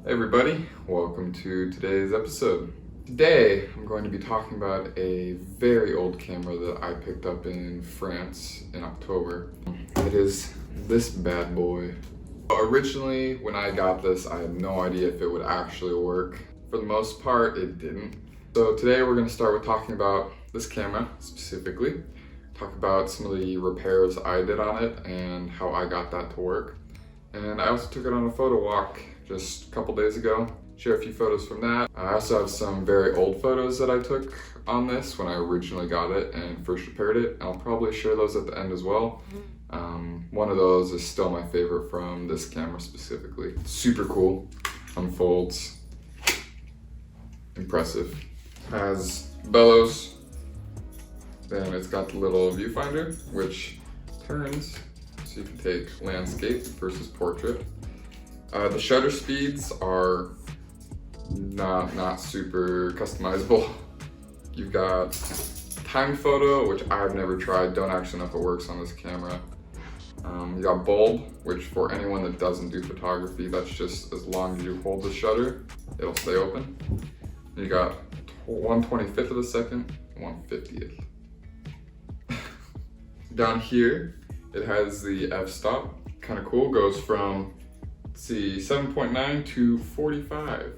Hey everybody, welcome to today's episode. Today I'm going to be talking about a very old camera that I picked up in France in October. It is this bad boy. Originally, when I got this, I had no idea if it would actually work. For the most part, it didn't. So today we're going to start with talking about this camera specifically, talk about some of the repairs I did on it and how I got that to work. And I also took it on a photo walk just a couple days ago. Share a few photos from that. I also have some very old photos that I took on this when I originally got it and first repaired it. I'll probably share those at the end as well. One of those is still my favorite from this camera specifically. Super cool, unfolds, impressive. Has bellows, then it's got the little viewfinder which turns so you can take landscape versus portrait. The shutter speeds are not super customizable. You've got time photo, which I've never tried, don't actually know if it works on this camera. You got bulb, which for anyone that doesn't do photography, that's just as long as you hold the shutter, it'll stay open. You got 1/25th of a second, 1/50th. Down here, it has the f-stop, kind of cool, goes from 7.9 to 45.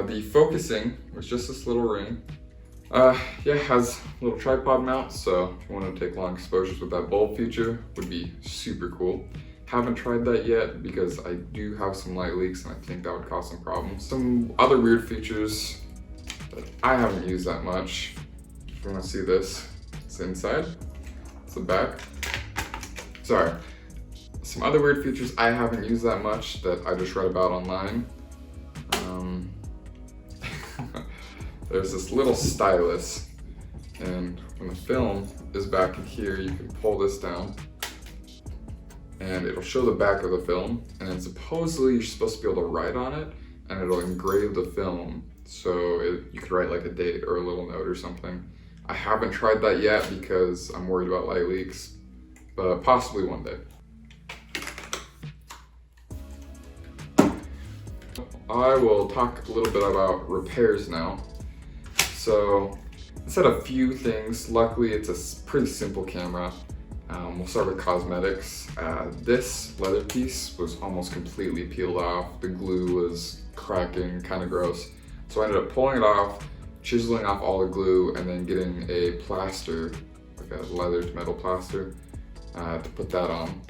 The focusing was just this little ring. Yeah, has a little tripod mount, so if you want to take long exposures with that bulb feature, would be super cool. Haven't tried that yet because I do have some light leaks and I think that would cause some problems. Some other weird features that I haven't used that much. If you want to see this, it's inside, it's the back. Sorry. Some other weird features I haven't used that much that I just read about online. There's this little stylus, and when the film is back in here, you can pull this down and it'll show the back of the film, and then supposedly you're supposed to be able to write on it and it'll engrave the film, so you could write like a date or a little note or something. I haven't tried that yet because I'm worried about light leaks, but possibly one day. I will talk a little bit about repairs now. So I said a few things. Luckily, it's a pretty simple camera. We'll start with cosmetics. This leather piece was almost completely peeled off. The glue was cracking, kind of gross. So I ended up pulling it off, chiseling off all the glue, and then getting a plaster, like a leather to metal plaster, to put that on.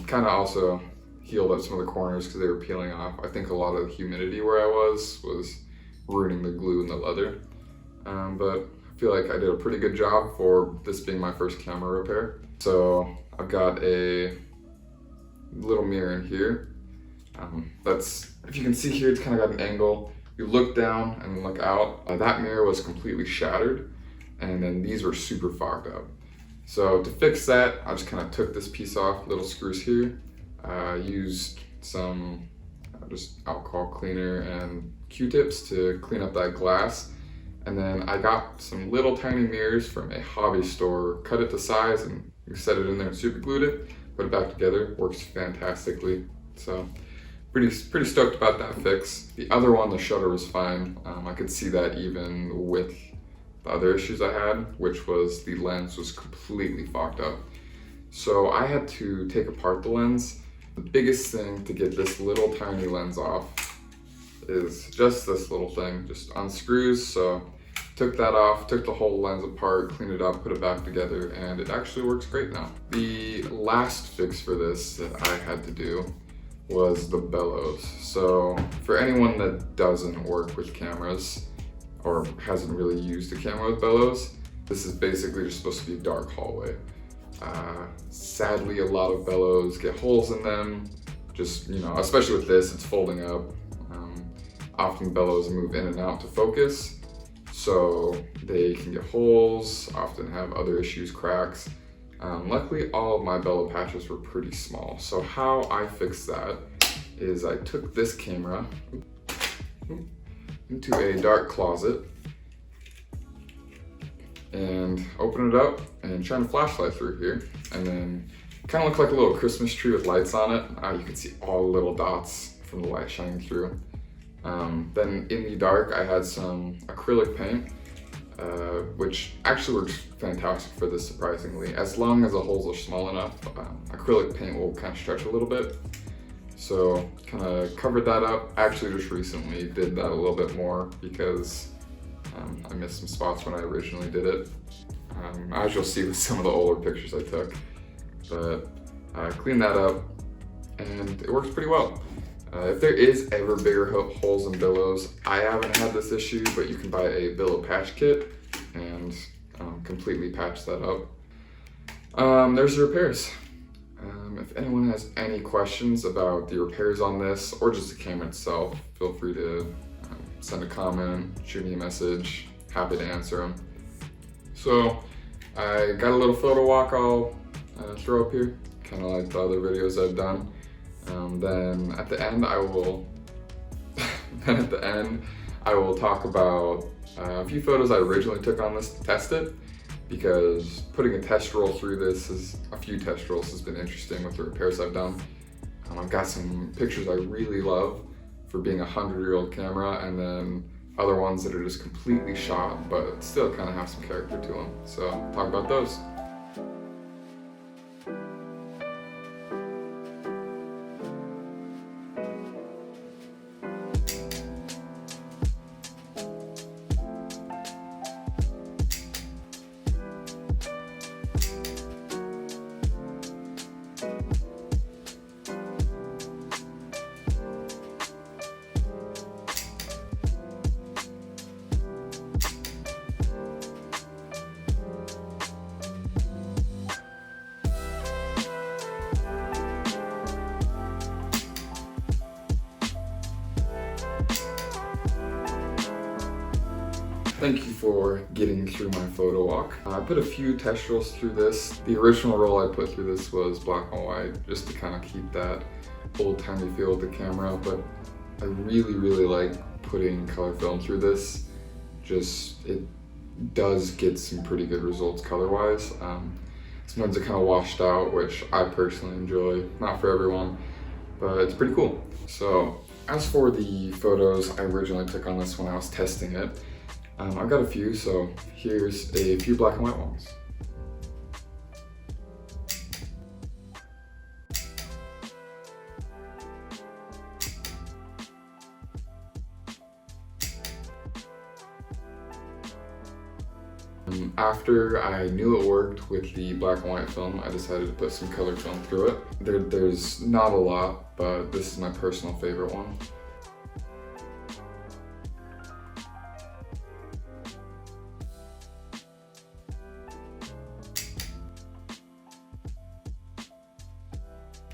Kind of also healed up some of the corners because they were peeling off. I think a lot of the humidity where I was ruining the glue in the leather. But I feel like I did a pretty good job for this being my first camera repair. So I've got a little mirror in here. If you can see here, it's kind of got an angle. You look down and look out. That mirror was completely shattered, and then these were super fogged up. So to fix that, I just kind of took this piece off, little screws here. Used some just alcohol cleaner and Q-tips to clean up that glass. And then I got some little tiny mirrors from a hobby store, cut it to size and set it in there and super glued it, put it back together, works fantastically. So pretty stoked about that fix. The other one, the shutter was fine. I could see that even with the other issues I had, which was the lens was completely fogged up. So I had to take apart the lens. The biggest thing to get this little tiny lens off is just this little thing, just unscrews. So took that off, took the whole lens apart, cleaned it up, put it back together, and it actually works great now. The last fix for this that I had to do was the bellows. So for anyone that doesn't work with cameras or hasn't really used a camera with bellows, this is basically just supposed to be a dark hallway. Sadly, a lot of bellows get holes in them. Just, especially with this, it's folding up. Often bellows move in and out to focus, so they can get holes, often have other issues, cracks. Luckily, all of my bellow patches were pretty small. So how I fixed that is I took this camera into a dark closet and open it up and shine a flashlight through here, and then kind of looked like a little Christmas tree with lights on it. You can see all the little dots from the light shining through. Then in the dark, I had some acrylic paint, which actually works fantastic for this, surprisingly. As long as the holes are small enough, acrylic paint will kind of stretch a little bit. So kind of covered that up. Actually just recently did that a little bit more because I missed some spots when I originally did it. As you'll see with some of the older pictures I took. But I cleaned that up and it works pretty well. If there is ever bigger holes in billows, I haven't had this issue, but you can buy a billow patch kit and completely patch that up. There's the repairs. If anyone has any questions about the repairs on this or just the camera itself, feel free to send a comment, shoot me a message, happy to answer them. So I got a little photo walk I'll throw up here, kind of like the other videos I've done. Then at the end I will talk about a few photos I originally took on this to test it, because putting a test roll through this a few test rolls has been interesting with the repairs I've done. I've got some pictures I really love for being a 100-year-old camera, and then other ones that are just completely shot but still kind of have some character to them. So I'll talk about those. Thank you for getting through my photo walk. I put a few test rolls through this. The original roll I put through this was black and white, just to kind of keep that old-timey feel with the camera, but I really like putting color film through this. It does get some pretty good results color-wise. Sometimes it kind of washed out, which I personally enjoy. Not for everyone, but it's pretty cool. So as for the photos I originally took on this when I was testing it, I've got a few, so here's a few black and white ones. After I knew it worked with the black and white film, I decided to put some color film through it. There's not a lot, but this is my personal favorite one.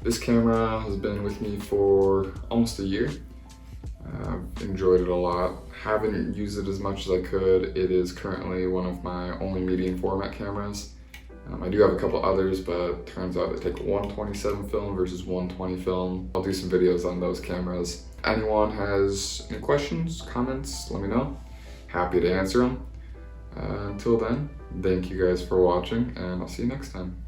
This camera has been with me for almost a year. I've enjoyed it a lot. Haven't used it as much as I could. It is currently one of my only medium format cameras. I do have a couple others, but turns out they take 127 film versus 120 film. I'll do some videos on those cameras. Anyone has any questions, comments, let me know. Happy to answer them. Until then, thank you guys for watching, and I'll see you next time.